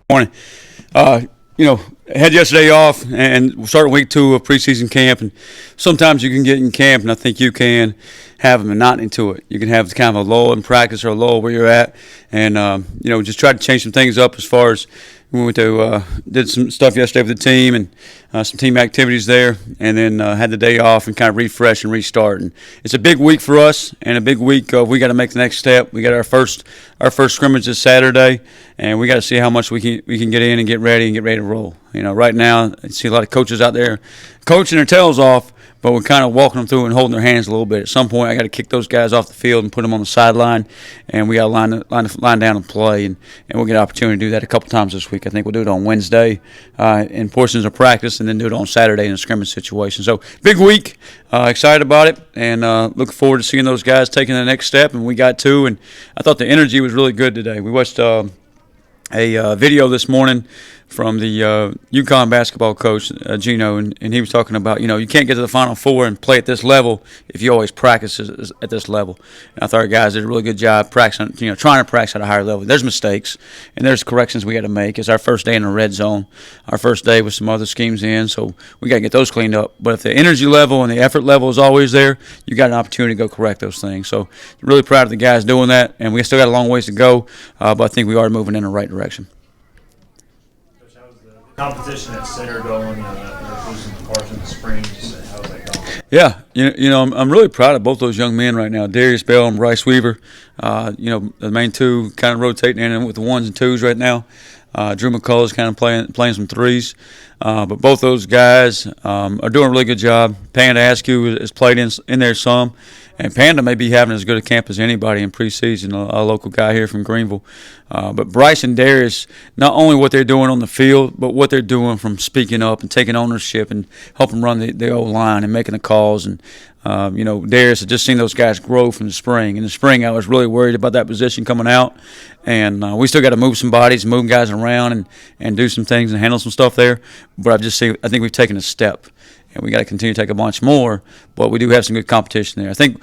Morning. You know, had yesterday off and we're starting week 2 of preseason camp. And sometimes you can get in camp, and I think you can have a monotony to it. You can have kind of a lull in practice or a lull where you're at, and just try to change some things up as far as we went to did some stuff yesterday with the team and some team activities there, and then had the day off and kind of refresh and restart. And it's a big week for us, and a big week of we got to make the next step. We got our first scrimmage this Saturday, and we got to see how much we can get in and get ready to roll. You know, right now I see a lot of coaches out there coaching their tails off, but we're kind of walking them through and holding their hands a little bit. At some point, I got to kick those guys off the field and put them on the sideline, and we got to line down and play, and we'll get an opportunity to do that a couple times this week. I think we'll do it on Wednesday in portions of practice, and then do it on Saturday in a scrimmage situation. So big week, excited about it, and looking forward to seeing those guys taking the next step. And we got to, and I thought the energy was really good today. We watched a video this morning from the UConn basketball coach, Gino, and he was talking about, you can't get to the Final Four and play at this level if you always practice at this level. And I thought our guys did a really good job practicing, trying to practice at a higher level. There's mistakes, and there's corrections we got to make. It's our first day in the red zone, our first day with some other schemes in, so we got to get those cleaned up. But if the energy level and the effort level is always there, you got an opportunity to go correct those things. So really proud of the guys doing that, and we still got a long ways to go, but I think we are moving in the right direction. Competition at center going, losing parts in the spring. How's that going? Yeah, I'm really proud of both those young men right now, Darius Bell and Bryce Weaver. The main two kind of rotating in with the ones and twos right now. Drew McCullough's kind of playing some threes. But both those guys are doing a really good job. Panda Askew has played in there some. And Panda may be having as good a camp as anybody in preseason, a local guy here from Greenville. But Bryce and Darius, not only what they're doing on the field, but what they're doing from speaking up and taking ownership and helping run the O-line and making the calls. And, Darius had just seen those guys grow from the spring. In the spring, I was really worried about that position coming out. And we still got to move some bodies, move guys around and do some things and handle some stuff there. But I think we've taken a step. And we got to continue to take a bunch more, but we do have some good competition there. I think,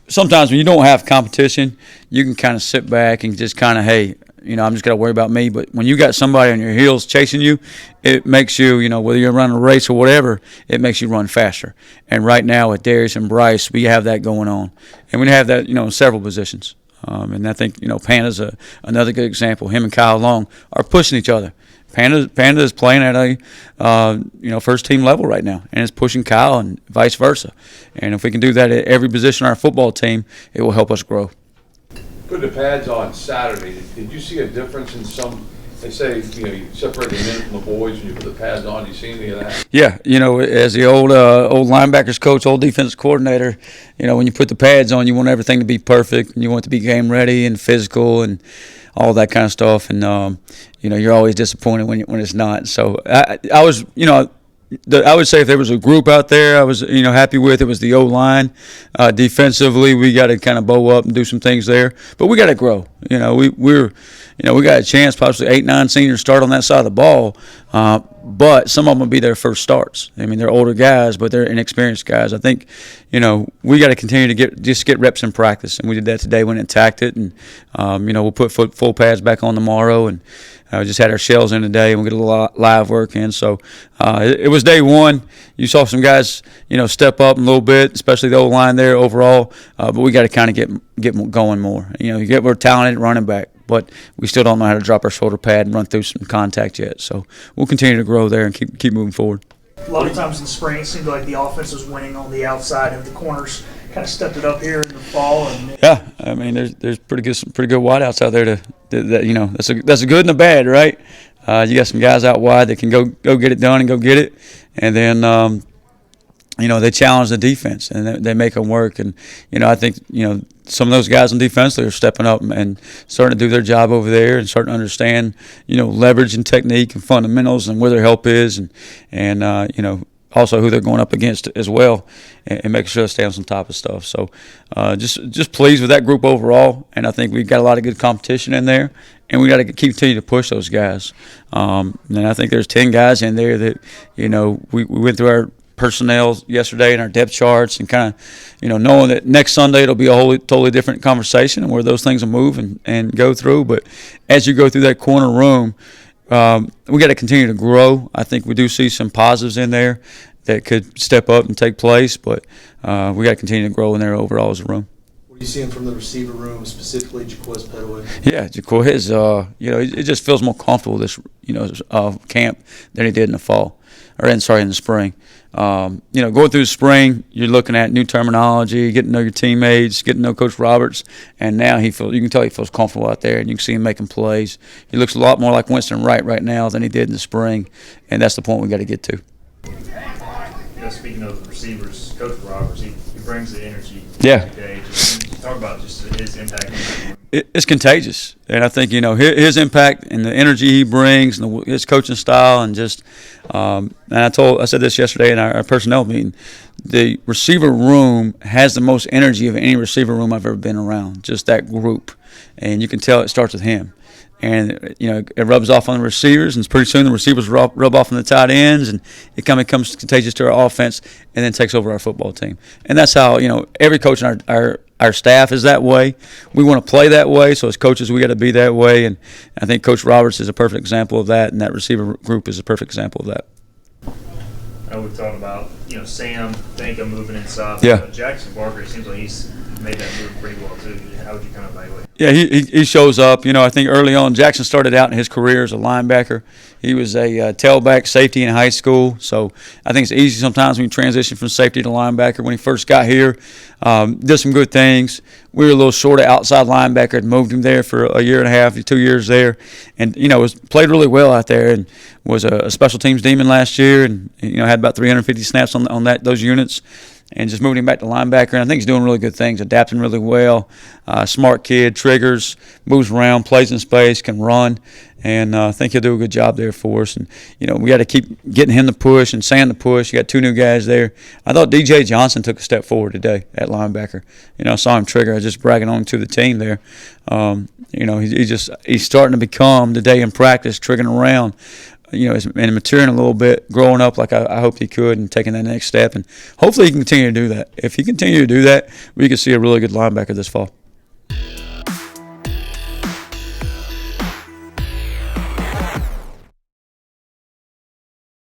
sometimes when you don't have competition, you can kind of sit back and just kind of, hey, I'm just got to worry about me. But when you got somebody on your heels chasing you, it makes you, whether you're running a race or whatever, it makes you run faster. And right now with Darius and Bryce, we have that going on. And we have that, in several positions. And I think, Panda's another good example. Him and Kyle Long are pushing each other. Panda is playing at a first team level right now, and it's pushing Kyle and vice versa. And if we can do that at every position on our football team, it will help us grow. Put the pads on Saturday. Did you see a difference in some? They say you separate the men from the boys when you put the pads on. Do you see any of that? Yeah, as the old linebackers coach, old defense coordinator, when you put the pads on, you want everything to be perfect, and you want it to be game ready and physical and all that kind of stuff. And you're always disappointed when it's not. So I was, I would say if there was a group out there I was, happy with, it was the O-line. Defensively, we got to kind of bow up and do some things there, but we got to grow. We got a chance, possibly 8-9 seniors start on that side of the ball, but some of them will be their first starts. I mean, they're older guys, but they're inexperienced guys. I think, we got to continue to get reps in practice, and we did that today. Went and attacked it, and we'll put full pads back on tomorrow, and just had our shells in today, and we'll get a little live work in. So it was day one. You saw some guys, step up a little bit, especially the O-line there overall, but we got to kind of get going more. We're talented running back, but we still don't know how to drop our shoulder pad and run through some contact yet. So we'll continue to grow there and keep moving forward. A lot of times in the spring, it seemed like the offense was winning on the outside, and the corners kind of stepped it up here in the fall. Yeah, I mean, there's pretty good wideouts out there that's a good and a bad, right? You got some guys out wide that can go get it done and go get it, and then they challenge the defense and they make them work. And I think some of those guys on defense, they're stepping up and starting to do their job over there and starting to understand leverage and technique and fundamentals and where their help is and also who they're going up against as well, and making sure they stay on some top of stuff. So just pleased with that group overall, and I think we've got a lot of good competition in there, and we got to continue to push those guys. And I think there's 10 guys in there that we went through our personnel yesterday and our depth charts, and kind of knowing that next Sunday it'll be a totally different conversation and where those things will move and go through. But as you go through that corner room, we got to continue to grow. I think we do see some positives in there that could step up and take place, but we got to continue to grow in there overall as a room. What are you seeing from the receiver room, specifically Jaquez Petaway? Yeah, Jaquez, it just feels more comfortable this, camp than he did in the fall, in the spring. Going through the spring, you're looking at new terminology, getting to know your teammates, getting to know Coach Roberts, and now you can tell he feels comfortable out there, and you can see him making plays. He looks a lot more like Winston Wright right now than he did in the spring, and that's the point we got to get to. Speaking of the receivers, Coach Roberts, he brings the energy Yeah. every day. Just talk about just his impact. It's contagious, and I think his impact and the energy he brings, and his coaching style, and just and I said this yesterday in our personnel meeting. The receiver room has the most energy of any receiver room I've ever been around. Just that group, and you can tell it starts with him. And it rubs off on the receivers, and pretty soon the receivers rub off on the tight ends, and it kind of becomes contagious to our offense, and then takes over our football team. And that's how every coach in our staff is that way. We want to play that way, so as coaches we got to be that way. And I think Coach Roberts is a perfect example of that, and that receiver group is a perfect example of that. I know we've talked about Sam Banka moving inside. Yeah. Jackson Barker, it seems like he's made that move pretty well too. How would you kind of evaluate? Yeah, he shows up. I think early on, Jackson started out in his career as a linebacker. He was a tailback safety in high school, so I think it's easy sometimes when you transition from safety to linebacker. When he first got here, did some good things. We were a little short of outside linebacker, and moved him there for a year and a half, 2 years there, and played really well out there, and was a special teams demon last year, and had about 350 snaps on those units. And just moving him back to linebacker, and I think he's doing really good things, adapting really well. Smart kid, triggers, moves around, plays in space, can run, and I think he'll do a good job there for us. And we got to keep getting him the push and Sam the push. You got 2 new guys there. I thought DJ Johnson took a step forward today at linebacker. I saw him trigger. I was just bragging on him to the team there. He's starting to become today in practice, triggering around. And maturing a little bit, growing up like I hoped he could, and taking that next step. And hopefully he can continue to do that. If he continue to do that, we could see a really good linebacker this fall.